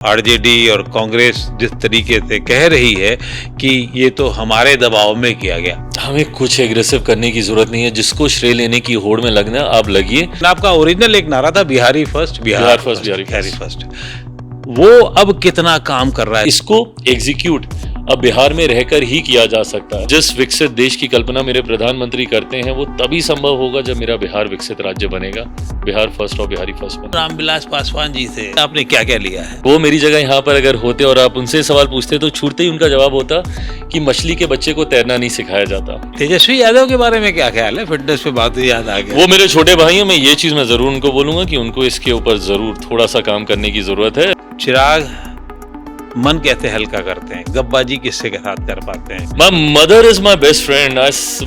RJD और कांग्रेस जिस तरीके से कह रही है कि ये तो हमारे दबाव में किया गया। हमें कुछ एग्रेसिव करने की जरूरत नहीं है। जिसको श्रेय लेने की होड़ में लगना, आप लगिए। आपका ओरिजिनल एक नारा था Bihari first, Bihar first, Bihari first. वो अब कितना काम कर रहा है? इसको एग्जीक्यूट अब बिहार में रहकर ही किया जा सकता है। जिस विकसित देश की कल्पना मेरे प्रधानमंत्री करते हैं वो तभी संभव होगा जब मेरा बिहार विकसित राज्य बनेगा। बिहार फर्स्ट और बिहारी फर्स्ट बने। रामविलास पासवान जी से आपने क्या क्या लिया है? वो मेरी जगह यहाँ पर अगर होते और आप उनसे सवाल पूछते तो छूटते ही उनका जवाब होता कि मछली के बच्चे को तैरना नहीं सिखाया जाता। तेजस्वी यादव के बारे में क्या ख्याल है? फिटनेस पे बात याद आ गई। वो मेरे छोटे भाई हैं। मैं ये चीज मैं जरूर उनको बोलूंगा कि उनको इसके ऊपर जरूर थोड़ा सा काम करने की जरूरत है। चिराग मन कैसे हल्का करते हैं? गप्पाजी किससे के साथ कर पाते हैं? My mother is my best friend.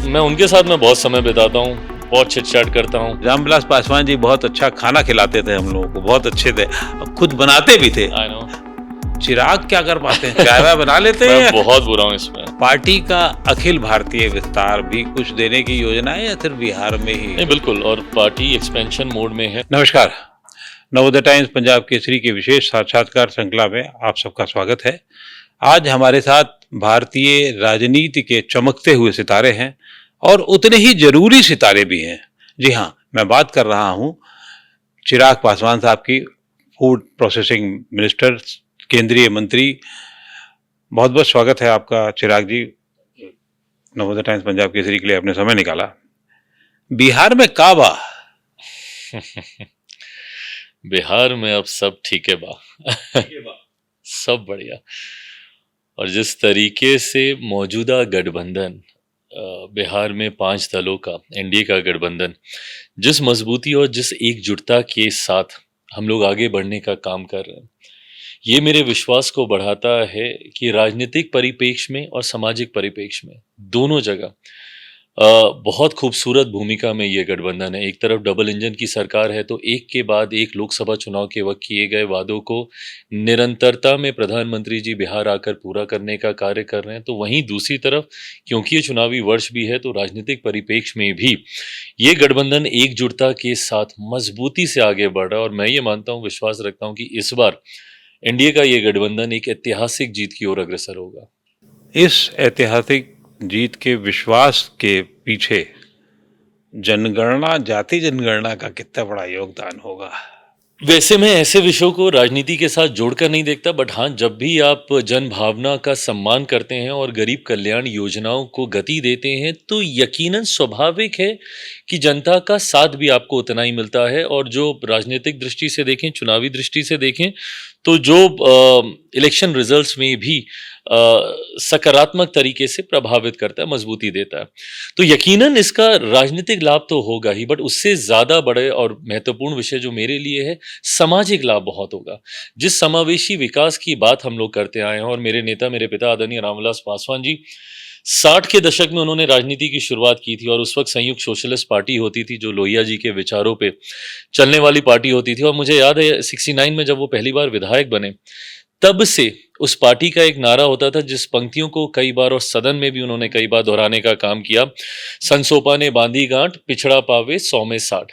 मैं उनके साथ मैं बहुत समय बिताता हूँ, बहुत चिट चैट करता हूँ। रामविलास पासवान जी बहुत अच्छा खाना खिलाते थे हम लोगों को, बहुत अच्छे थे, खुद बनाते भी थे। I know. चिराग क्या कर पाते हैं? चाय बना लेते हैं? मैं बहुत बुरा हूँ इसमें। पार्टी का अखिल भारतीय विस्तार भी कुछ देने की योजना है या सिर्फ बिहार में ही? नहीं, बिल्कुल। और पार्टी एक्सपेंशन मोड में है। नमस्कार, नवोदय टाइम्स पंजाब केसरी के विशेष साक्षात्कार श्रृंखला में आप सबका स्वागत है। आज हमारे साथ भारतीय राजनीति के चमकते हुए सितारे हैं और उतने ही जरूरी सितारे भी हैं। जी हाँ, मैं बात कर रहा हूँ चिराग पासवान साहब की, फूड प्रोसेसिंग मिनिस्टर, केंद्रीय मंत्री। बहुत बहुत स्वागत है आपका चिराग जी। नवोदय टाइम्स पंजाब केसरी के लिए आपने समय निकाला। बिहार में का बा? बिहार में अब सब ठीक है बा। सब बढ़िया। और जिस तरीके से मौजूदा गठबंधन बिहार में 5 दलों का एनडीए का गठबंधन जिस मजबूती और जिस एकजुटता के साथ हम लोग आगे बढ़ने का काम कर रहे हैं, ये मेरे विश्वास को बढ़ाता है कि राजनीतिक परिप्रेक्ष्य में और सामाजिक परिप्रेक्ष्य में दोनों जगह बहुत खूबसूरत भूमिका में ये गठबंधन है। एक तरफ डबल इंजन की सरकार है तो एक के बाद एक लोकसभा चुनाव के वक्त किए गए वादों को निरंतरता में प्रधानमंत्री जी बिहार आकर पूरा करने का कार्य कर रहे हैं। तो वहीं दूसरी तरफ क्योंकि ये चुनावी वर्ष भी है तो राजनीतिक परिप्रेक्ष्य में भी ये गठबंधन एकजुटता के साथ मजबूती से आगे बढ़ रहा है। और मैं ये मानता हूँ, विश्वास रखता हूँ कि इस बार एनडीए का ये गठबंधन एक ऐतिहासिक जीत की ओर अग्रसर होगा। इस ऐतिहासिक जीत के विश्वास के पीछे जनगणना, जाति जनगणना का कितना बड़ा योगदान होगा? वैसे मैं ऐसे विषयों को राजनीति के साथ जोड़कर नहीं देखता, बट हाँ, जब भी आप जन भावना का सम्मान करते हैं और गरीब कल्याण योजनाओं को गति देते हैं तो यकीनन स्वाभाविक है कि जनता का साथ भी आपको उतना ही मिलता है। और जो राजनीतिक दृष्टि से देखें, चुनावी दृष्टि से देखें तो जो इलेक्शन रिजल्ट्स में भी सकारात्मक तरीके से प्रभावित करता है, मजबूती देता है, तो यकीनन इसका राजनीतिक लाभ तो होगा ही, बट उससे ज्यादा बड़े और महत्वपूर्ण विषय जो मेरे लिए है, सामाजिक लाभ बहुत होगा। जिस समावेशी विकास की बात हम लोग करते आए हैं और मेरे नेता, मेरे पिता आदरणीय रामविलास पासवान जी 60 के दशक में उन्होंने राजनीति की शुरुआत की थी और उस वक्त संयुक्त सोशलिस्ट पार्टी होती थी जो लोहिया जी के विचारों पे चलने वाली पार्टी होती थी। और मुझे याद है 69 में जब वो पहली बार विधायक बने, तब से उस पार्टी का एक नारा होता था जिस पंक्तियों को कई बार और सदन में भी उन्होंने कई बार दोहराने का काम किया, संसोपा ने बांधी गांठ, पिछड़ा पावे 100 में 60।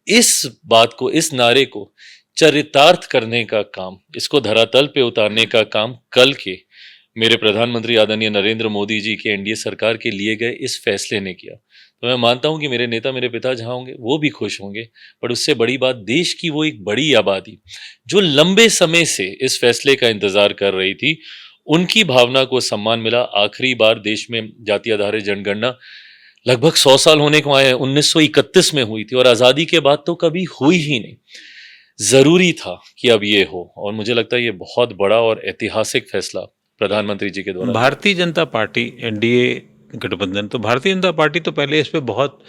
इस बात को, इस नारे को चरितार्थ करने का काम, इसको धरातल पे उतारने का काम कल के मेरे प्रधानमंत्री आदरणीय नरेंद्र मोदी जी के एनडीए सरकार के लिए गए इस फैसले ने किया। तो मैं मानता हूं कि मेरे नेता, मेरे पिता जहां होंगे वो भी खुश होंगे, पर उससे बड़ी बात देश की वो एक बड़ी आबादी जो लंबे समय से इस फैसले का इंतजार कर रही थी, उनकी भावना को सम्मान मिला। आखिरी बार देश में जाति आधारित जनगणना लगभग 100 साल होने को आए हैं, 1931 में हुई थी और आजादी के बाद तो कभी हुई ही नहीं। जरूरी था कि अब ये हो और मुझे लगता है ये बहुत बड़ा और ऐतिहासिक फैसला प्रधानमंत्री जी के द्वारा। भारतीय जनता पार्टी, एनडीए गठबंधन, तो भारतीय जनता पार्टी तो पहले इस पे बहुत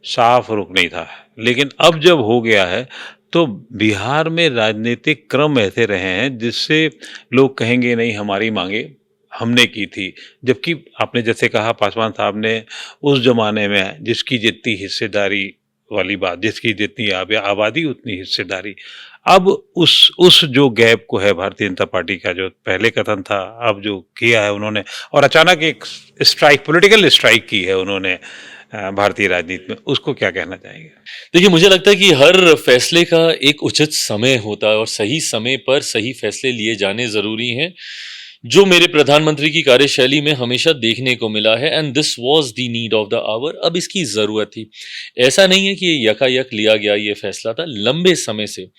साफ रुख नहीं था, लेकिन अब जब हो गया है तो बिहार में राजनीतिक क्रम ऐसे रहे हैं जिससे लोग कहेंगे नहीं, हमारी मांगे हमने की थी। जबकि आपने जैसे कहा, पासवान साहब ने उस जमाने में जिसकी जितनी हिस्सेदारी वाली बात, जिसकी जितनी आबादी उतनी हिस्सेदारी, अब उस जो गैप को है भारतीय जनता पार्टी का, जो पहले कथन था, अब जो किया है उन्होंने, और अचानक एक स्ट्राइक, पॉलिटिकल स्ट्राइक की है उन्होंने भारतीय राजनीति में, उसको क्या कहना चाहेंगे? देखिए, मुझे लगता है कि हर फैसले का एक उचित समय होता है और सही समय पर सही फैसले लिए जाने ज़रूरी हैं, जो मेरे प्रधानमंत्री की कार्यशैली में हमेशा देखने को मिला है and this was the need of the hour. अब इसकी ज़रूरत थी। ऐसा नहीं है कि ये यकायक लिया गया ये फैसला था, लंबे समय से।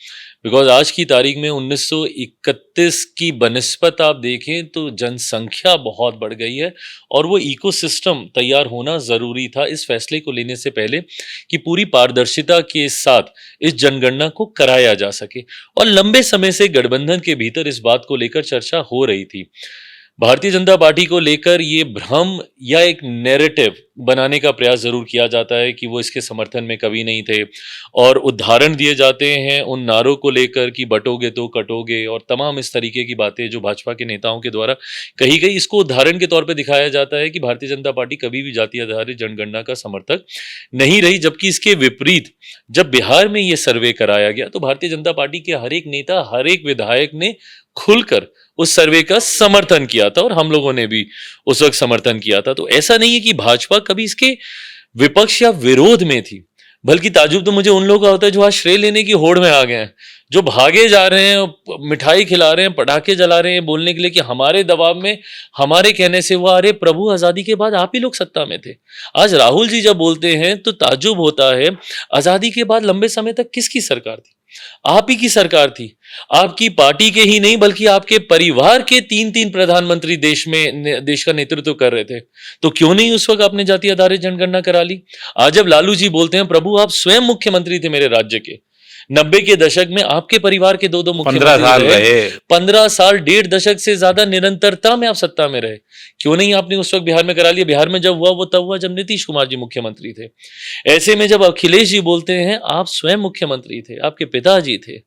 बिकॉज़ आज की तारीख में 1931 की बनिस्बत आप देखें तो जनसंख्या बहुत बढ़ गई है और वो इकोसिस्टम तैयार होना ज़रूरी था इस फैसले को लेने से पहले कि पूरी पारदर्शिता के साथ इस जनगणना को कराया जा सके। और लंबे समय से गठबंधन के भीतर इस बात को लेकर चर्चा हो रही थी। भारतीय जनता पार्टी को लेकर ये भ्रम या एक नैरेटिव बनाने का प्रयास ज़रूर किया जाता है कि वो इसके समर्थन में कभी नहीं थे और उदाहरण दिए जाते हैं उन नारों को लेकर कि बटोगे तो कटोगे और तमाम इस तरीके की बातें जो भाजपा के नेताओं के द्वारा कही गई, इसको उदाहरण के तौर पे दिखाया जाता है कि भारतीय जनता पार्टी कभी भी जाति आधारित जनगणना का समर्थक नहीं रही। जबकि इसके विपरीत जब बिहार में ये सर्वे कराया गया तो भारतीय जनता पार्टी के हर एक नेता, हर एक विधायक ने खुलकर उस सर्वे का समर्थन किया था और हम लोगों ने भी उस वक्त समर्थन किया था। तो ऐसा नहीं है कि भाजपा कभी इसके विपक्ष या विरोध में थी, बल्कि ताज्जुब तो मुझे उन लोगों का होता है जो आज श्रेय लेने की होड़ में आ गए हैं, जो भागे जा रहे हैं, मिठाई खिला रहे हैं, पटाखे जला रहे हैं बोलने के लिए कि हमारे दबाव में, हमारे कहने से हुआ। अरे प्रभु, आज़ादी के बाद आप ही लोग सत्ता में थे। आज राहुल जी जब बोलते हैं तो ताज्जुब होता है, आज़ादी के बाद लंबे समय तक किसकी सरकार थी? आप ही की सरकार थी। आपकी पार्टी के ही नहीं बल्कि आपके परिवार के 3-3 प्रधानमंत्री देश का नेतृत्व कर रहे थे। तो क्यों नहीं उस वक्त आपने जाति आधारित जनगणना करा ली? आज जब लालू जी बोलते हैं, प्रभु आप स्वयं मुख्यमंत्री थे मेरे राज्य के, 90 के दशक में आपके परिवार के 2-2 मुख्यमंत्री रहे, 15 साल, 1.5 दशक से ज्यादा निरंतरता में आप सत्ता में रहे। क्यों नहीं आपने उस वक्त बिहार में करा लिया? बिहार में जब हुआ वो तब हुआ जब नीतीश कुमार जी मुख्यमंत्री थे। ऐसे में जब अखिलेश जी बोलते हैं आप स्वयं मुख्यमंत्री थे, आपके पिताजी थे,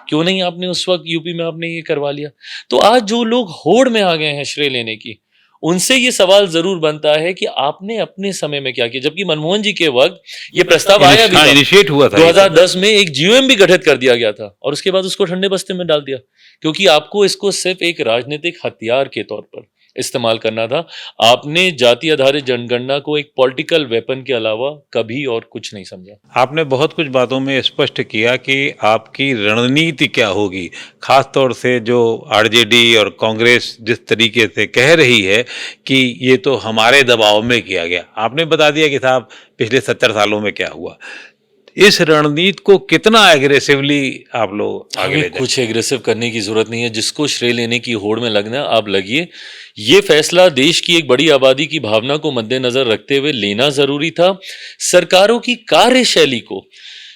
क्यों नहीं आपने उस वक्त यूपी में आपने ये करवा लिया? तो आज जो लोग होड़ में आ गए हैं श्रेय लेने की, उनसे ये सवाल जरूर बनता है कि आपने अपने समय में क्या किया। जबकि मनमोहन जी के वक्त ये प्रस्ताव आया भी था, इनिशिएट हुआ था 2010 में एक जीओएम भी गठित कर दिया गया था और उसके बाद उसको ठंडे बस्ते में डाल दिया, क्योंकि आपको इसको सिर्फ एक राजनीतिक हथियार के तौर पर इस्तेमाल करना था। आपने जाति आधारित जनगणना को एक पॉलिटिकल वेपन के अलावा कभी और कुछ नहीं समझा। आपने बहुत कुछ बातों में स्पष्ट किया कि आपकी रणनीति क्या होगी, खास तौर से जो आरजेडी और कांग्रेस जिस तरीके से कह रही है कि ये तो हमारे दबाव में किया गया, आपने बता दिया कि साहब पिछले 70 सालों में क्या हुआ। इस रणनीति को कितना एग्रेसिवली आप लोग आगे ले हमें कुछ एग्रेसिव करने की जरूरत नहीं है। जिसको श्रेय लेने की होड़ में लगना आप लगिए। ये फैसला देश की एक बड़ी आबादी की भावना को मद्देनजर रखते हुए लेना जरूरी था। सरकारों की कार्यशैली को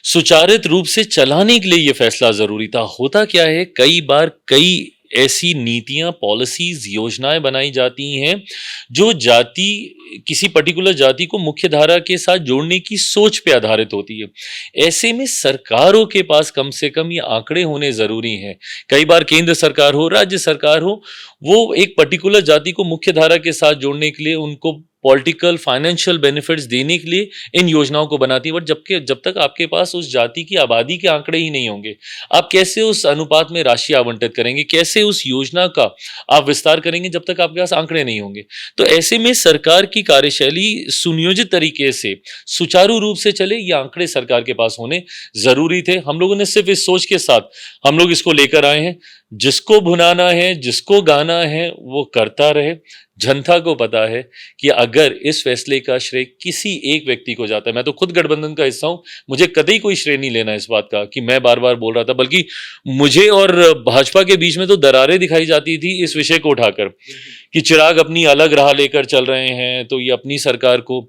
सुचारित रूप से चलाने के लिए ये फैसला जरूरी था। होता क्या है, कई बार कई ऐसी नीतियां, पॉलिसीज, योजनाएं बनाई जाती हैं जो किसी पर्टिकुलर जाति को मुख्य धारा के साथ जोड़ने की सोच पे आधारित होती है। ऐसे में सरकारों के पास कम से कम ये आंकड़े होने जरूरी हैं। कई बार केंद्र सरकार हो, राज्य सरकार हो, वो एक पर्टिकुलर जाति को मुख्य धारा के साथ जोड़ने के लिए, उनको पॉलिटिकल फाइनेंशियल बेनिफिट्स देने के लिए इन योजनाओं को बनाती है। बट जब तक आपके पास उस जाति की आबादी के आंकड़े ही नहीं होंगे, आप कैसे उस अनुपात में राशि आवंटित करेंगे, कैसे उस योजना का आप विस्तार करेंगे जब तक आपके पास आंकड़े नहीं होंगे। तो ऐसे में सरकार की कार्यशैली सुनियोजित तरीके से सुचारू रूप से चले, ये आंकड़े सरकार के पास होने जरूरी थे। हम लोगों ने सिर्फ इस सोच के साथ हम लोग इसको लेकर आए हैं, जिसको भुनाना है, जिसको गाना है वो करता रहे। जनता को पता है कि अगर इस फैसले का श्रेय किसी एक व्यक्ति को जाता है, मैं तो खुद गठबंधन का हिस्सा हूं, मुझे कतई कोई श्रेय नहीं लेना इस बात का कि मैं बार बार बोल रहा था, बल्कि मुझे और भाजपा के बीच में तो दरारें दिखाई जाती थी इस विषय को उठाकर कि चिराग अपनी अलग राह लेकर चल रहे हैं, तो ये अपनी सरकार को।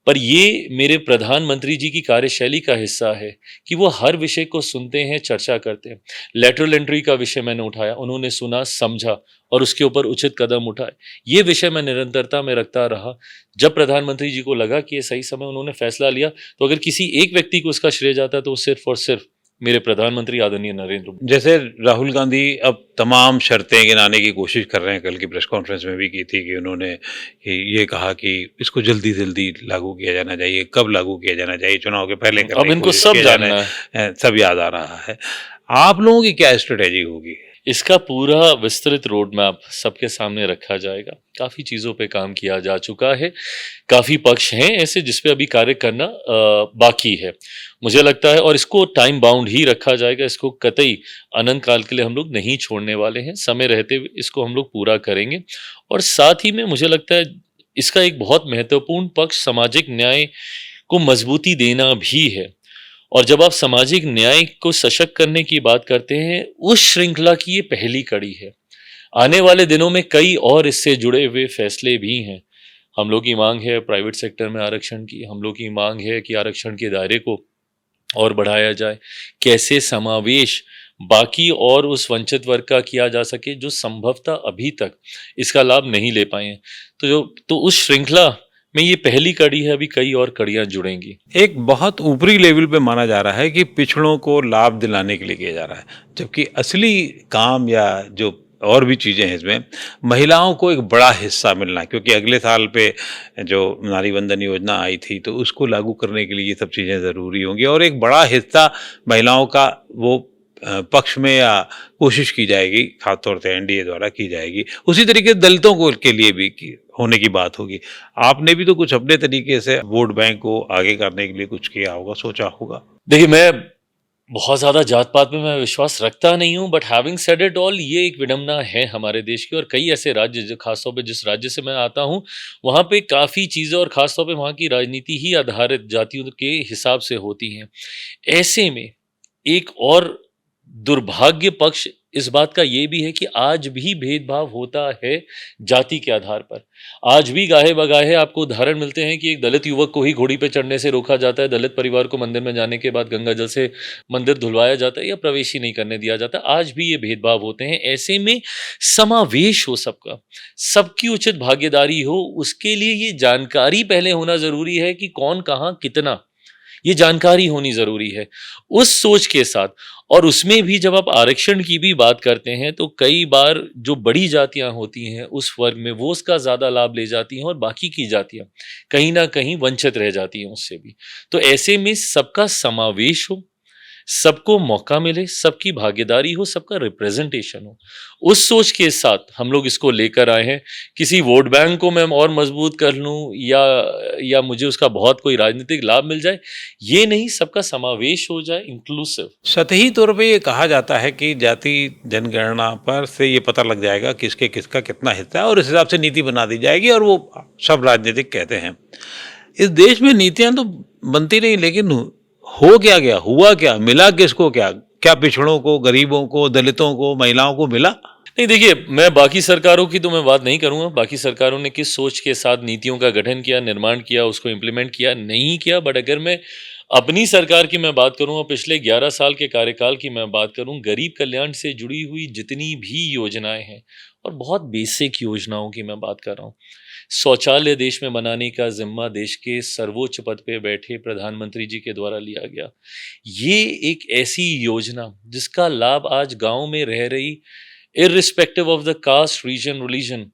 पर ये मेरे प्रधानमंत्री जी की कार्यशैली का हिस्सा है कि वो हर विषय को सुनते हैं, चर्चा करते हैं। लेटरल एंट्री का विषय मैंने उठाया, उन्होंने सुना, समझा और उसके ऊपर उचित कदम उठाए। ये विषय मैं निरंतरता में रखता रहा। जब प्रधानमंत्री जी को लगा कि ये सही समय, उन्होंने फैसला लिया। तो अगर किसी एक व्यक्ति को इसका श्रेय जाता तो वो सिर्फ और सिर्फ मेरे प्रधानमंत्री आदरणीय नरेंद्र मोदी। जैसे राहुल गांधी अब तमाम शर्तें गिनाने की कोशिश कर रहे हैं, कल की प्रेस कॉन्फ्रेंस में भी की थी कि उन्होंने ये कहा कि इसको जल्दी जल्दी लागू किया जाना चाहिए, कब लागू किया जाना चाहिए, चुनाव के पहले अब इनको सब जानना है, सब याद आ रहा है। आप लोगों की क्या स्ट्रेटेजी होगी? इसका पूरा विस्तृत रोड मैप सबके सामने रखा जाएगा। काफ़ी चीज़ों पे काम किया जा चुका है, काफ़ी पक्ष हैं ऐसे जिस पे अभी कार्य करना बाकी है। मुझे लगता है और इसको टाइम बाउंड ही रखा जाएगा, इसको कतई अनंत काल के लिए हम लोग नहीं छोड़ने वाले हैं, समय रहते हुए इसको हम लोग पूरा करेंगे। और साथ ही में मुझे लगता है इसका एक बहुत महत्वपूर्ण पक्ष सामाजिक न्याय को मजबूती देना भी है। और जब आप सामाजिक न्याय को सशक्त करने की बात करते हैं, उस श्रृंखला की ये पहली कड़ी है। आने वाले दिनों में कई और इससे जुड़े हुए फैसले भी हैं। हम लोग की मांग है प्राइवेट सेक्टर में आरक्षण की, हम लोग की मांग है कि आरक्षण के दायरे को और बढ़ाया जाए, कैसे समावेश बाकी और उस वंचित वर्ग का किया जा सके जो संभवतः अभी तक इसका लाभ नहीं ले पाए हैं। तो उस श्रृंखला में ये पहली कड़ी है, अभी कई और कड़ियां जुड़ेंगी। एक बहुत ऊपरी लेवल पे माना जा रहा है कि पिछड़ों को लाभ दिलाने के लिए किया जा रहा है, जबकि असली काम या जो और भी चीज़ें हैं इसमें महिलाओं को एक बड़ा हिस्सा मिलना है, क्योंकि अगले साल पे जो नारी वंदन योजना आई थी तो उसको लागू करने के लिए ये सब चीज़ें ज़रूरी होंगी और एक बड़ा हिस्सा महिलाओं का वो पक्ष में या कोशिश की जाएगी, खासतौर से एनडीए द्वारा की जाएगी। उसी तरीके से दलितों को के लिए भी होने की बात होगी। आपने भी तो कुछ अपने तरीके से वोट बैंक को आगे करने के लिए कुछ किया होगा, सोचा होगा। देखिए, मैं बहुत ज़्यादा जात पात में मैं विश्वास रखता नहीं हूँ, but having said it all, ये एक विडंबना है हमारे देश की। और कई ऐसे राज्य जो खासतौर पे जिस राज्य से मैं आता हूँ, वहाँ पे काफ़ी चीज़ें और ख़ासतौर पे वहाँ की राजनीति ही आधारित जातियों के हिसाब से होती हैं। ऐसे में एक और दुर्भाग्य पक्ष इस बात का ये भी है कि आज भी भेदभाव होता है जाति के आधार पर। आज भी गाहे बगाहे आपको उदाहरण मिलते हैं कि एक दलित युवक को ही घोड़ी पे चढ़ने से रोका जाता है, दलित परिवार को मंदिर में जाने के बाद गंगा जल से मंदिर धुलवाया जाता है या प्रवेश ही नहीं करने दिया जाता। आज भी ये भेदभाव होते हैं। ऐसे में समावेश हो सबका, सबकी उचित भागीदारी हो, उसके लिए ये जानकारी पहले होना ज़रूरी है कि कौन कहाँ कितना, ये जानकारी होनी ज़रूरी है। उस सोच के साथ, और उसमें भी जब आप आरक्षण की भी बात करते हैं तो कई बार जो बड़ी जातियां होती हैं उस वर्ग में वो उसका ज़्यादा लाभ ले जाती हैं और बाकी की जातियां कहीं ना कहीं वंचित रह जाती हैं उससे भी। तो ऐसे में सबका समावेश हो, सबको मौका मिले, सबकी भागीदारी हो, सबका रिप्रेजेंटेशन हो, उस सोच के साथ हम लोग इसको लेकर आए हैं। किसी वोट बैंक को मैं और मजबूत कर लूं या मुझे उसका बहुत कोई राजनीतिक लाभ मिल जाए, ये नहीं, सबका समावेश हो जाए, इंक्लूसिव। सतही तौर पे ये कहा जाता है कि जाति जनगणना पर से ये पता लग जाएगा किसके किसका कितना हिस्सा है और इस हिसाब से नीति बना दी जाएगी और वो सब राजनीतिक कहते हैं। इस देश में नीतियां तो बनती नहीं, लेकिन हो क्या गया, हुआ क्या, मिला किसको क्या? क्या पिछड़ों को, गरीबों को, दलितों को, महिलाओं को मिला? नहीं, देखिए, मैं बाकी सरकारों की तो मैं बात नहीं करूंगा, बाकी सरकारों ने किस सोच के साथ नीतियों का गठन किया, निर्माण किया, उसको इम्प्लीमेंट किया, नहीं किया। बट अगर मैं अपनी सरकार की मैं बात करूं और पिछले 11 साल के कार्यकाल की मैं बात करूं, गरीब कल्याण से जुड़ी हुई जितनी भी योजनाएं हैं, और बहुत बेसिक योजनाओं की मैं बात कर रहा हूं, शौचालय देश में बनाने का जिम्मा देश के सर्वोच्च पद पे बैठे प्रधानमंत्री जी के द्वारा लिया गया। ये एक ऐसी योजना जिसका लाभ आज गांव में रह रही, irrespective of the caste, region, religion,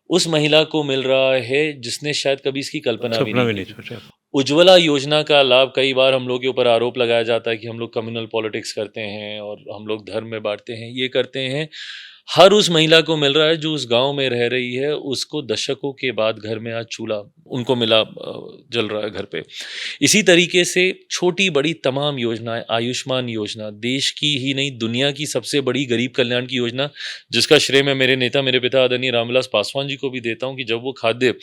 उस महिला को मिल रहा है जिसने शायद कभी इसकी कल्पना भी नहीं की। सोचा। उज्ज्वला योजना का लाभ, कई बार हम लोग के ऊपर आरोप लगाया जाता है कि हम लोग कम्युनल पॉलिटिक्स करते हैं और हम लोग धर्म में बांटते हैं, ये करते हैं। हर उस महिला को मिल रहा है जो उस गांव में रह रही है, उसको दशकों के बाद घर में आज चूल्हा उनको मिला, जल रहा है घर पे। इसी तरीके से छोटी बड़ी तमाम योजनाएं, आयुष्मान योजना, देश की ही नहीं दुनिया की सबसे बड़ी गरीब कल्याण की योजना, जिसका श्रेय मैं मेरे नेता, मेरे पिता आदरणीय रामविलास पासवान जी को भी देता हूं कि जब वो खाद्य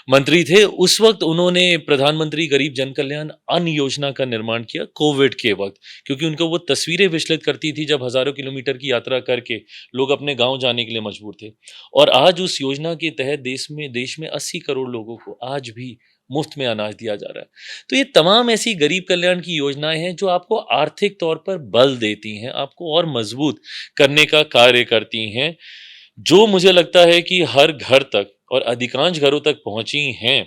मंत्री थे उस वक्त उन्होंने प्रधानमंत्री गरीब जन कल्याण अन्न योजना का निर्माण किया कोविड के वक्त, क्योंकि उनको वो तस्वीरें विचलित करती थी जब हजारों किलोमीटर की यात्रा करके लोग अपने गांव जाने के लिए मजबूर थे। और आज उस योजना के तहत देश में 80 करोड़ लोगों को आज भी मुफ्त में अनाज दिया जा रहा है। तो ये तमाम ऐसी गरीब कल्याण की योजनाएं हैं जो आपको आर्थिक तौर पर बल देती हैं, आपको और मजबूत करने का कार्य करती हैं, जो मुझे लगता है कि हर घर तक और अधिकांश घरों तक पहुंची हैं।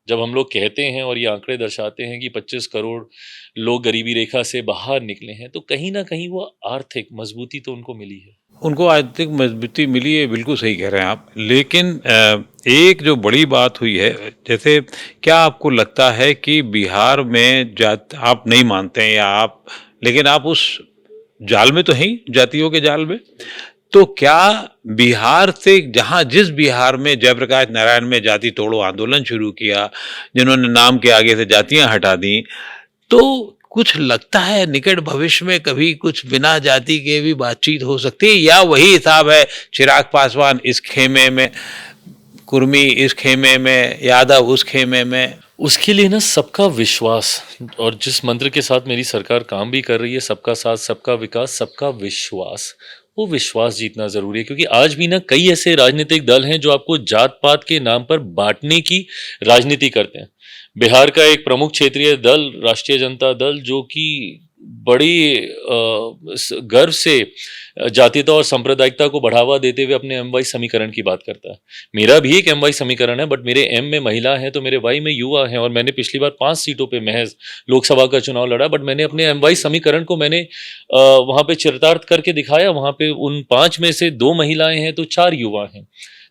जब हम लोग कहते हैं और ये आंकड़े दर्शाते हैं कि 25 करोड़ लोग गरीबी रेखा से बाहर निकले हैं, तो कहीं ना कहीं वो आर्थिक मजबूती तो उनको मिली है। उनको आर्थिक मजबूती मिली है, बिल्कुल सही कह रहे हैं आप। लेकिन एक जो बड़ी बात हुई है, जैसे क्या आपको लगता है कि बिहार में जात आप नहीं मानते हैं या आप, लेकिन आप उस जाल में तो हैं, जातियों के जाल में, तो क्या बिहार से, जहां जिस बिहार में जयप्रकाश नारायण में जाति तोड़ो आंदोलन शुरू किया, जिन्होंने नाम के आगे से जातियां हटा दी, तो कुछ लगता है निकट भविष्य में कभी कुछ बिना जाति के भी बातचीत हो सकती है, या वही हिसाब है, चिराग पासवान इस खेमे में, कुर्मी इस खेमे में, यादव उस खेमे में? उसके लिए ना सबका विश्वास, और जिस मंत्र के साथ मेरी सरकार काम भी कर रही है, सबका साथ, सबका विकास, सबका विश्वास, वो विश्वास जीतना जरूरी है। क्योंकि आज भी ना कई ऐसे राजनीतिक दल हैं जो आपको जात पात के नाम पर बांटने की राजनीति करते हैं। बिहार का एक प्रमुख क्षेत्रीय दल राष्ट्रीय जनता दल, जो कि बड़ी गर्व से जातीयता और सांप्रदायिकता को बढ़ावा देते हुए अपने एम वाई समीकरण की बात करता है। मेरा भी एक एम वाई समीकरण है, बट मेरे एम में महिला है तो मेरे वाई में युवा है, और मैंने पिछली बार 5 सीटों पे महज लोकसभा का चुनाव लड़ा, बट मैंने अपने एम वाई समीकरण को मैंने वहां पे चरितार्थ करके दिखाया। वहां पे उन 5 में से 2 महिलाएं हैं तो 4 युवा हैं।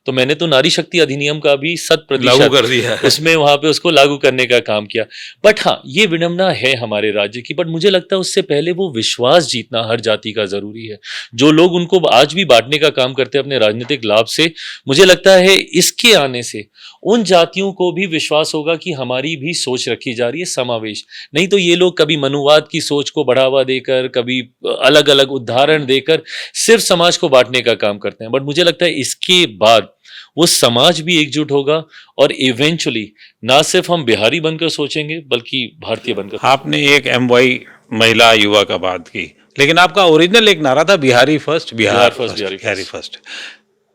तो मैंने तो नारी शक्ति अधिनियम का भी 100% लागू कर दिया है। उसमें वहां पे उसको लागू करने का काम किया। बट हाँ, ये विडंबना है हमारे राज्य की, बट मुझे लगता है उससे पहले वो विश्वास जीतना हर जाति का जरूरी है। जो लोग उनको आज भी बांटने का काम करते हैं अपने राजनीतिक लाभ से, मुझे लगता है इसके आने से उन जातियों को भी विश्वास होगा कि हमारी भी सोच रखी जा रही है, समावेश। नहीं तो ये लोग कभी मनुवाद की सोच को बढ़ावा देकर, कभी अलग अलग उदाहरण देकर सिर्फ समाज को बांटने का काम करते हैं। बट मुझे लगता है इसके बाद वो समाज भी एकजुट होगा, और इवेंचुअली ना सिर्फ हम बिहारी बनकर सोचेंगे बल्कि भारतीय बनकर। आपने एक एमवाई महिला युवा का बात की, लेकिन आपका ओरिजिनल एक नारा था Bihari first, Bihar first, Bihari first.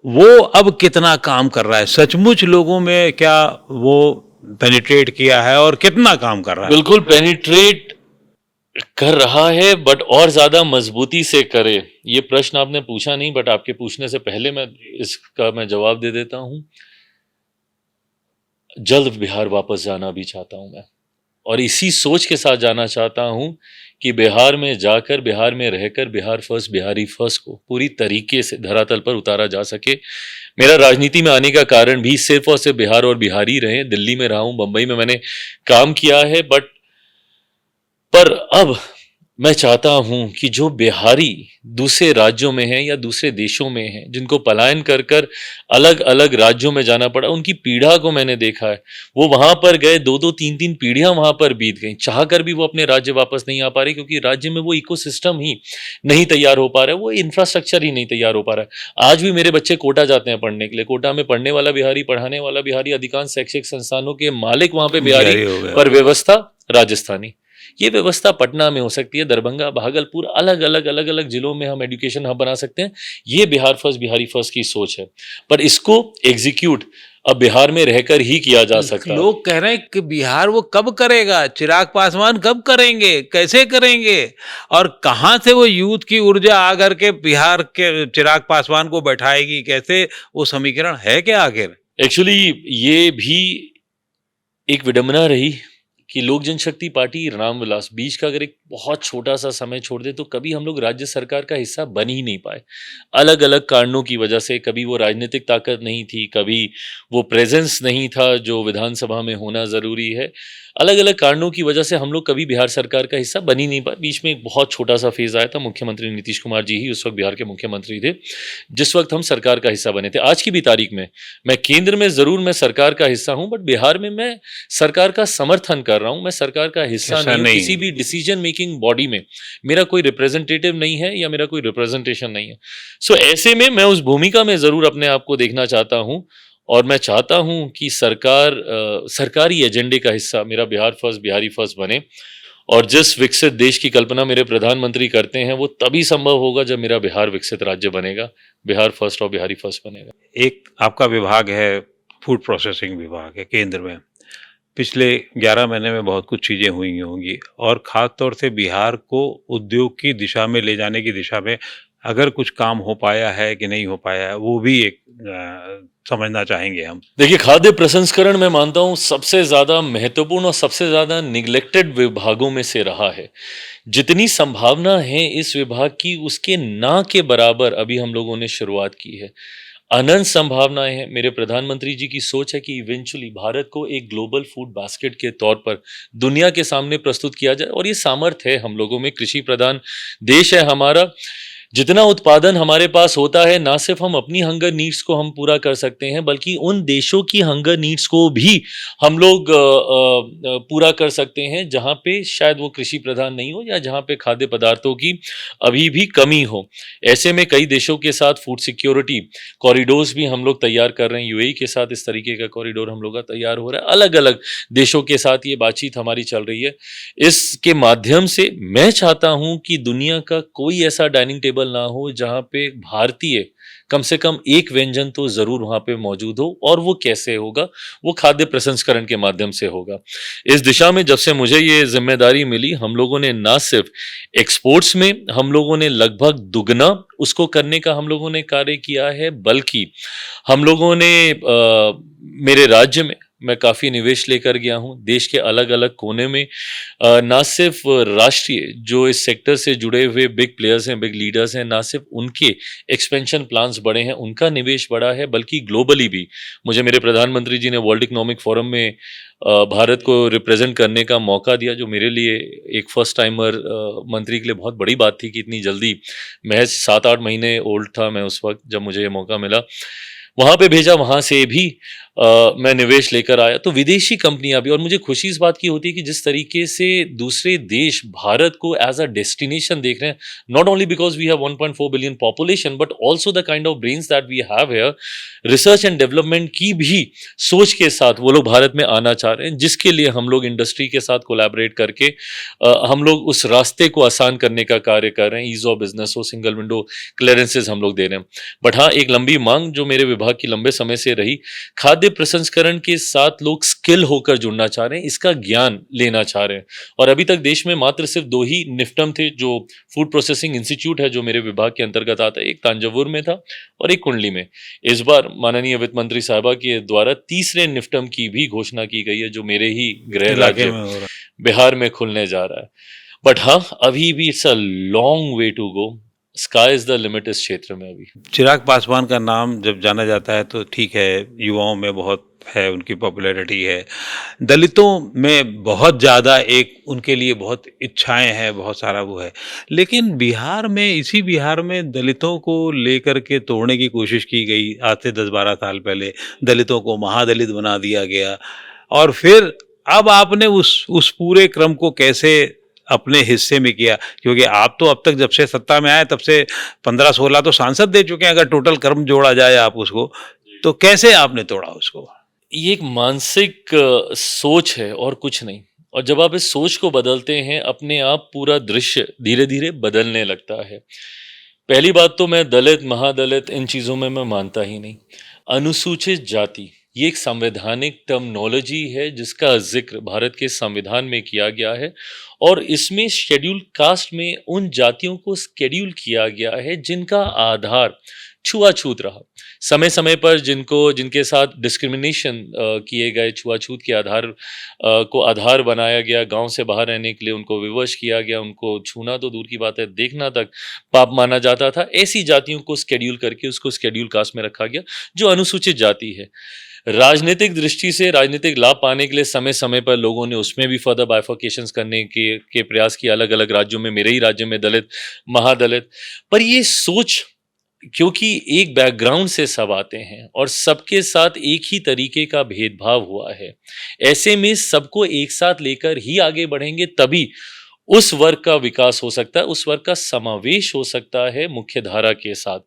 वो अब कितना काम कर रहा है? सचमुच लोगों में क्या वो पेनिट्रेट किया है, और कितना काम कर रहा है? बिल्कुल पेनिट्रेट कर रहा है, बट और ज्यादा मजबूती से करे। ये प्रश्न आपने पूछा नहीं, बट आपके पूछने से पहले मैं जवाब दे देता हूं। जल्द बिहार वापस जाना भी चाहता हूं मैं, और इसी सोच के साथ जाना चाहता हूं कि बिहार में जाकर, बिहार में रहकर बिहार फर्स्ट, बिहारी फर्स्ट को पूरी तरीके से धरातल पर उतारा जा सके। मेरा राजनीति में आने का कारण भी सिर्फ और सिर्फ बिहार और बिहारी रहे। दिल्ली में रहा हूं, बंबई में मैंने काम किया है, पर अब मैं चाहता हूं कि जो बिहारी दूसरे राज्यों में हैं या दूसरे देशों में हैं, जिनको पलायन कर कर अलग अलग राज्यों में जाना पड़ा, उनकी पीड़ा को मैंने देखा है। वो वहां पर गए, 2-2, 3-3 पीढ़ियां वहां पर बीत गई, चाह कर भी वो अपने राज्य वापस नहीं आ पा रही, क्योंकि राज्य में वो इकोसिस्टम ही नहीं तैयार हो पा रहा है, वो इंफ्रास्ट्रक्चर ही नहीं तैयार हो पा रहा है। आज भी मेरे बच्चे कोटा जाते हैं पढ़ने के लिए। कोटा में पढ़ने वाला बिहारी, पढ़ाने वाला बिहारी, अधिकांश शैक्षिक संस्थानों के मालिक वहां पे बिहारी, पर व्यवस्था राजस्थानी। ये व्यवस्था पटना में हो सकती है, दरभंगा, भागलपुर, अलग अलग जिलों में हम एजुकेशन हब बना सकते हैं। ये बिहार फर्स्ट, बिहारी फर्स्ट की सोच है, पर इसको एग्जीक्यूट अब बिहार में रहकर ही किया जा सकता है। लोग कह रहे हैं कि बिहार वो कब करेगा, चिराग पासवान कब करेंगे, कैसे करेंगे, और कहां से वो यूथ की ऊर्जा आकर के बिहार के चिराग पासवान को बैठाएगी? कैसे वो समीकरण है क्या आखिर? एक्चुअली ये भी एक विडंबना रही कि लोक जनशक्ति पार्टी, रामविलास बीच का अगर एक बहुत छोटा सा समय छोड़ दे तो कभी हम लोग राज्य सरकार का हिस्सा बन ही नहीं पाए। अलग अलग कारणों की वजह से, कभी वो राजनीतिक ताकत नहीं थी, कभी वो प्रेजेंस नहीं था जो विधानसभा में होना जरूरी है। अलग अलग कारणों की वजह से हम लोग कभी बिहार सरकार का हिस्सा बन ही नहीं पाए। बीच में एक बहुत छोटा सा फेज आया था, मुख्यमंत्री नीतीश कुमार जी ही उस वक्त बिहार के मुख्यमंत्री थे, जिस वक्त हम सरकार का हिस्सा बने थे। आज की भी तारीख में मैं केंद्र में जरूर मैं सरकार का हिस्सा हूं, बट बिहार में मैं सरकार का समर्थन कर रहा हूं, मैं सरकार का हिस्सा नहीं हूं। किसी भी डिसीजन मेकिंग बॉडी में मेरा कोई रिप्रेजेंटेटिव नहीं है या मेरा कोई रिप्रेजेंटेशन नहीं है। सो ऐसे में मैं उस भूमिका में जरूर अपने आप को देखना चाहता हूं, और मैं चाहता हूं कि सरकारी एजेंडे का हिस्सा मेरा बिहार फर्स्ट, बिहारी फर्स्ट बने। और जिस विकसित देश की कल्पना मेरे प्रधानमंत्री करते हैं, वो तभी संभव होगा जब मेरा बिहार विकसित राज्य बनेगा, बिहार फर्स्ट और बिहारी फर्स्ट बनेगा। एक आपका विभाग है, फूड प्रोसेसिंग विभाग है केंद्र में। पिछले 11 महीने में बहुत कुछ चीज़ें हुई होंगी, और ख़ास तौर से बिहार को उद्योग की दिशा में ले जाने की दिशा में अगर कुछ काम हो पाया है कि नहीं हो पाया है, वो भी एक समझना चाहेंगे हम। देखिए, खाद्य प्रसंस्करण मैं मानता हूँ सबसे ज़्यादा महत्वपूर्ण और सबसे ज़्यादा निग्लेक्टेड विभागों में से रहा है। जितनी संभावना है इस विभाग की, उसके ना के बराबर अभी हम लोगों ने शुरुआत की है। अनंत संभावनाएं हैं। मेरे प्रधानमंत्री जी की सोच है कि इवेंचुअली भारत को एक ग्लोबल फूड बास्केट के तौर पर दुनिया के सामने प्रस्तुत किया जाए, और ये सामर्थ्य है हम लोगों में। कृषि प्रधान देश है हमारा, जितना उत्पादन हमारे पास होता है, ना सिर्फ हम अपनी हंगर नीड्स को हम पूरा कर सकते हैं, बल्कि उन देशों की हंगर नीड्स को भी हम लोग पूरा कर सकते हैं, जहाँ पे शायद वो कृषि प्रधान नहीं हो या जहाँ पे खाद्य पदार्थों की अभी भी कमी हो। ऐसे में कई देशों के साथ फूड सिक्योरिटी कॉरिडोर्स भी हम लोग तैयार कर रहे हैं। यूएई के साथ इस तरीके का कॉरिडोर हम लोग का तैयार हो रहा है। अलग-अलग देशों के साथ ये बातचीत हमारी चल रही है। इसके माध्यम से मैं चाहता हूं कि दुनिया का कोई ऐसा डाइनिंग टेबल ना हो जहां पे भारतीय कम से कम एक व्यंजन तो जरूर वहां पे मौजूद हो। और वो कैसे होगा? वो खाद्य प्रसंस्करण के माध्यम से होगा। इस दिशा में जब से मुझे ये जिम्मेदारी मिली, हम लोगों ने ना सिर्फ एक्सपोर्ट्स में हम लोगों ने लगभग दुगना उसको करने का हम लोगों ने कार्य किया है, बल्कि हम लोगों ने मेरे राज्य में मैं काफ़ी निवेश लेकर गया हूँ। देश के अलग-अलग कोने में ना सिर्फ राष्ट्रीय जो इस सेक्टर से जुड़े हुए बिग प्लेयर्स हैं, बिग लीडर्स हैं, ना सिर्फ उनके एक्सपेंशन प्लान्स बड़े हैं, उनका निवेश बड़ा है, बल्कि ग्लोबली भी मुझे मेरे प्रधानमंत्री जी ने वर्ल्ड इकोनॉमिक फोरम में भारत को रिप्रेजेंट करने का मौका दिया, जो मेरे लिए एक फर्स्ट टाइमर मंत्री के लिए बहुत बड़ी बात थी कि इतनी जल्दी, महज 7-8 महीने ओल्ड था मैं उस वक़्त जब मुझे ये मौका मिला। वहाँ पे भेजा, वहाँ से भी मैं निवेश लेकर आया। तो विदेशी कंपनियाँ भी, और मुझे खुशी इस बात की होती है कि जिस तरीके से दूसरे देश भारत को एज़ अ डेस्टिनेशन देख रहे हैं, not only because we have 1.4 billion population but also the kind of brains that we have here, research and development की भी सोच के साथ वो लोग भारत में आना चाह रहे हैं, जिसके लिए हम लोग इंडस्ट्री के साथ कोलैबोरेट करके हम लोग उस रास्ते को आसान करने का कार्य कर रहे हैं। ईज़ ऑफ बिज़नेस हो, सिंगल विंडो क्लियरेंसेस हम लोग दे रहे हैं। बट हाँ, एक लंबी मांग जो मेरे विभाग की लंबे समय से रही, खाद्य प्रसंस्करण के साथ लोग स्किल होकर जुड़ना चाह रहे हैं, इसका ज्ञान लेना चाह रहे हैं। और अभी तक देश में मात्र सिर्फ 2 ही निफ्टम थे, जो फूड प्रोसेसिंग इंस्टीट्यूट है जो मेरे विभाग के अंतर्गत आता है। एक तांजावुर में था और एक कुंडली में। इस बार माननीय वित्त मंत्री साहिबा के द्वारा तीसरे निफ्टम की भी घोषणा की गई है, जो मेरे ही गृह इलाके राज्य में हो रहा बिहार में खुलने जा रहा है। बट हाँ, अभी भी it's a long way to go. Sky is the limit इस क्षेत्र में अभी। है। चिराग पासवान का नाम जब जाना जाता है तो ठीक है, युवाओं में बहुत है, उनकी पॉपुलैरिटी है। दलितों में बहुत ज़्यादा एक उनके लिए बहुत इच्छाएं हैं, बहुत सारा वो है। लेकिन बिहार में, इसी बिहार में दलितों को लेकर के तोड़ने की कोशिश की गई आज से 10-12 साल पहले। दलितों को महादलित बना दिया गया और फिर अब आपने उस पूरे क्रम को कैसे अपने हिस्से में किया? क्योंकि आप तो अब तक जब से सत्ता में आए तब से 15-16 तो सांसद दे चुके हैं, अगर टोटल क्रम जोड़ा जाए आप उसको, तो कैसे आपने तोड़ा उसको? ये एक मानसिक सोच है और कुछ नहीं। और जब आप इस सोच को बदलते हैं, अपने आप पूरा दृश्य धीरे-धीरे बदलने लगता है। पहली बात तो मैं दलित, महादलित इन चीज़ों में मैं मानता ही नहीं। अनुसूचित जाति, ये एक संवैधानिक टर्मिनोलॉजी है जिसका ज़िक्र भारत के संविधान में किया गया है और इसमें शेड्यूल कास्ट में उन जातियों को शेड्यूल किया गया है जिनका आधार छुआछूत रहा। समय-समय पर जिनके साथ डिस्क्रिमिनेशन किए गए, छुआछूत के आधार को आधार बनाया गया, गाँव से बाहर रहने के लिए उनको विवश किया गया, उनको छूना तो दूर की बात है, देखना तक पाप माना जाता था। ऐसी जातियों को शेड्यूल करके उसको शेड्यूल कास्ट में रखा गया, जो अनुसूचित जाति है। राजनीतिक दृष्टि से राजनीतिक लाभ पाने के लिए समय-समय पर लोगों ने उसमें भी फर्दर बाइफरकेशंस करने के प्रयास किए अलग-अलग राज्यों में, मेरे ही राज्य में दलित, महादलित। पर ये सोच, क्योंकि एक बैकग्राउंड से सब आते हैं और सबके साथ एक ही तरीके का भेदभाव हुआ है, ऐसे में सबको एक साथ लेकर ही आगे बढ़ेंगे, तभी उस वर्ग का विकास हो सकता है, उस वर्ग का समावेश हो सकता है मुख्य धारा के साथ।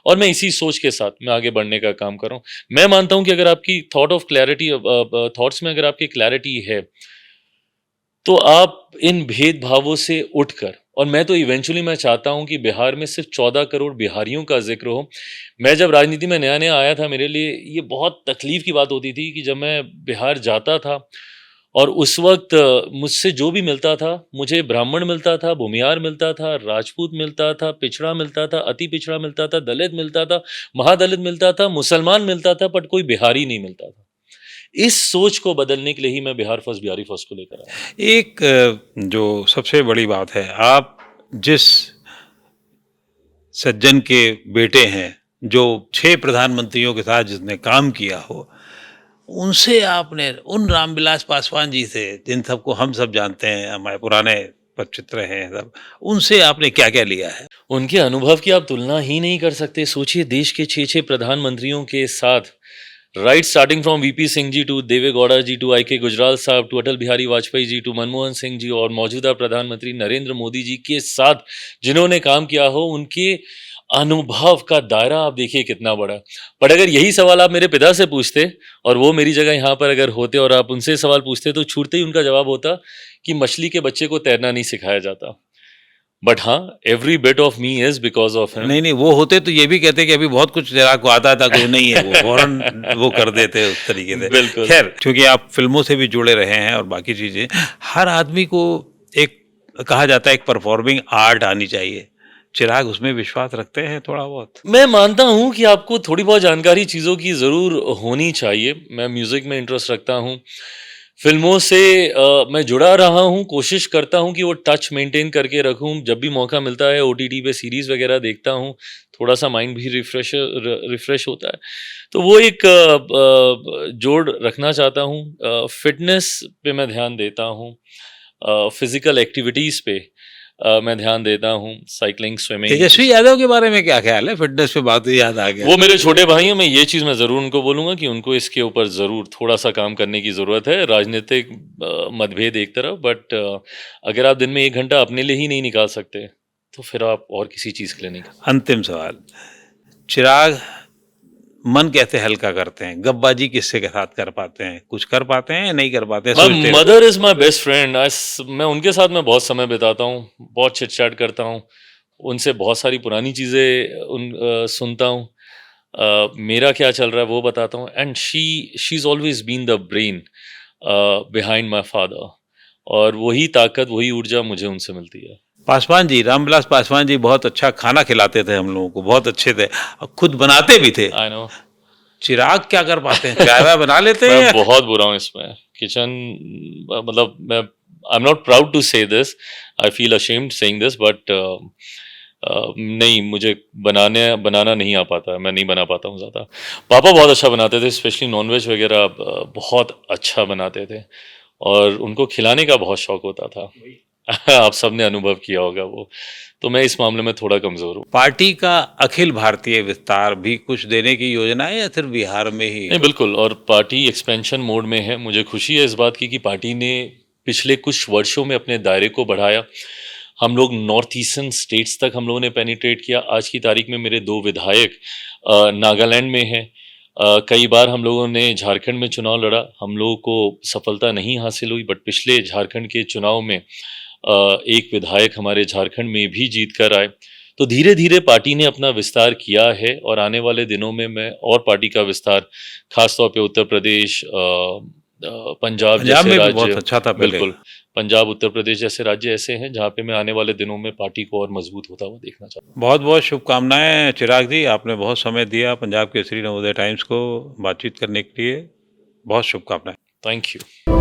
और मैं इसी सोच के साथ मैं आगे बढ़ने का काम कर रहा हूँ। मैं मानता हूँ कि अगर आपकी थॉट्स में अगर आपकी क्लैरिटी है, तो आप इन भेदभावों से उठकर, और मैं तो इवेंचुअली मैं चाहता हूं कि बिहार में सिर्फ 14 करोड़ बिहारियों का जिक्र हो। मैं जब राजनीति में नया-नया आया था, मेरे लिए ये बहुत तकलीफ की बात होती थी कि जब मैं बिहार जाता था और उस वक़्त मुझसे जो भी मिलता था, मुझे ब्राह्मण मिलता था, भूमिहार मिलता था, राजपूत मिलता था, पिछड़ा मिलता था, अति पिछड़ा मिलता था, दलित मिलता था, महादलित मिलता था, मुसलमान मिलता था, बट कोई बिहारी नहीं मिलता था। इस सोच को बदलने के लिए ही मैं बिहार फर्स्ट, बिहारी फर्स्ट को लेकर आया। एक जो सबसे बड़ी बात है, आप जिस सज्जन के बेटे हैं, जो 6 प्रधानमंत्रियों के साथ जिसने काम किया हो, उनसे आपने, उन रामविलास पासवान जी से, जिन सबको हम सब जानते हैं, हमारे पुराने पचित्र हैं सब, उनसे आपने क्या-क्या लिया है? उनके अनुभव की आप तुलना ही नहीं कर सकते। सोचिए देश के 6-6 प्रधानमंत्रियों के साथ, right starting from VP Singh ji to Deve Gowda ji to IK Gujral sahab to Atal Bihari Vajpayee ji to Manmohan Singh ji और मौजूदा प्रधानमंत्री नरेंद्र मोदी जी के साथ जिन्होंने काम किया हो, उनके अनुभव का दायरा आप देखिए कितना बड़ा है। बट अगर यही सवाल आप मेरे पिता से पूछते और वो मेरी जगह यहाँ पर अगर होते और आप उनसे सवाल पूछते, तो छूटते ही उनका जवाब होता कि मछली के बच्चे को तैरना नहीं सिखाया जाता। बट हाँ, every bit of me is because of him. नहीं, नहीं, वो होते तो ये भी कहते कि अभी बहुत कुछ चिराग को आता था, कोई नहीं है, वो फ़ौरन वो कर देते उस तरीके से। बिल्कुल। खैर, चूँकि आप फ़िल्मों से भी जुड़े रहे हैं और बाकी चीज़ें, हर आदमी को एक कहा जाता है एक परफॉर्मिंग आर्ट आनी चाहिए। चिराग उसमें विश्वास रखते हैं थोड़ा बहुत? मैं मानता हूँ कि आपको थोड़ी बहुत जानकारी चीज़ों की ज़रूर होनी चाहिए। मैं म्यूज़िक में इंटरेस्ट रखता हूँ। फ़िल्मों से मैं जुड़ा रहा हूँ, कोशिश करता हूँ कि वो टच मेंटेन करके रखूँ। जब भी मौका मिलता है ओटीटी पे सीरीज़ वग़ैरह देखता हूँ, थोड़ा-सा माइंड भी रिफ्रेश होता है। तो वो एक जोड़ रखना चाहता हूँ। फ़िटनेस पे मैं ध्यान देता हूँ। फ़िज़िकल एक्टिविटीज़ पे मैं ध्यान देता हूँ, साइक्लिंग, स्विमिंग। तेजस्वी यादव के बारे में क्या ख़्याल है? फ़िटनेस पे बात याद आ गया। वो मेरे छोटे भाई हैं, मैं ये चीज़ मैं ज़रूर उनको बोलूँगा कि उनको इसके ऊपर ज़रूर थोड़ा-सा काम करने की ज़रूरत है। राजनीतिक मतभेद एक तरफ, बट अगर आप दिन में 1 घंटा अपने लिए ही नहीं निकाल सकते, तो फिर आप और किसी चीज़ के लिए नहीं कर। अंतिम सवाल, चिराग मन कैसे हल्का करते हैं? गपबाजी किससे के साथ कर पाते हैं? कुछ कर पाते हैं या नहीं कर पाते हैं? माय सोचते mother is my best friend. मैं उनके साथ मैं बहुत समय बिताता हूँ, बहुत चिट-चैट करता हूँ, उनसे बहुत सारी पुरानी चीज़ें सुनता हूँ। मेरा क्या चल रहा है वो बताता हूँ, and she is always been the brain behind my father, और वही ताकत, वही ऊर्जा मुझे उनसे मिलती है। पासवान जी, रामविलास पासवान जी बहुत अच्छा खाना खिलाते थे हम लोगों को, बहुत अच्छे थे और खुद बनाते भी थे। I know. चिराग क्या कर पाते हैं? चाय-वाय बना लेते हैं मैं या बहुत बुरा हूँ इसमें। किचन मतलब मैं I am not proud to say this, I feel ashamed saying this, but नहीं, मुझे बनाना नहीं आ पाता है, मैं नहीं बना पाता हूँ ज़्यादा। पापा बहुत अच्छा बनाते थे, स्पेशली नॉन-वेज वगैरह बहुत अच्छा बनाते थे और उनको खिलाने का बहुत शौक होता था। आप सबने अनुभव किया होगा वो। तो मैं इस मामले में थोड़ा कमज़ोर हूँ। पार्टी का अखिल भारतीय विस्तार भी कुछ देने की योजना है या सिर्फ बिहार में ही? नहीं, बिल्कुल, और पार्टी एक्सपेंशन मोड में है। मुझे खुशी है इस बात की कि पार्टी ने पिछले कुछ वर्षों में अपने दायरे को बढ़ाया। हम लोग नॉर्थ ईस्टर्न स्टेट्स तक हम लोगों ने पेनिट्रेट किया। आज की तारीख में मेरे 2 विधायक नागालैंड में हैं। कई बार हम लोगों ने झारखंड में चुनाव लड़ा, हम लोगों को सफलता नहीं हासिल हुई, बट पिछले झारखंड के चुनाव में एक विधायक हमारे झारखंड में भी जीत कर आए। तो धीरे-धीरे पार्टी ने अपना विस्तार किया है और आने वाले दिनों में मैं और पार्टी का विस्तार, खास तौर पे उत्तर प्रदेश, पंजाब पंजाब जैसे में भी राज्य। बहुत अच्छा था पहले। बिल्कुल, पंजाब, उत्तर प्रदेश जैसे राज्य ऐसे हैं जहाँ पे मैं आने वाले दिनों में पार्टी को और मजबूत होता हुआ देखना चाहता हूँ। बहुत-बहुत शुभकामनाएँ चिराग जी, आपने बहुत समय दिया पंजाब केसरी नवोदय टाइम्स को बातचीत करने के लिए। बहुत शुभकामनाएँ। Thank you.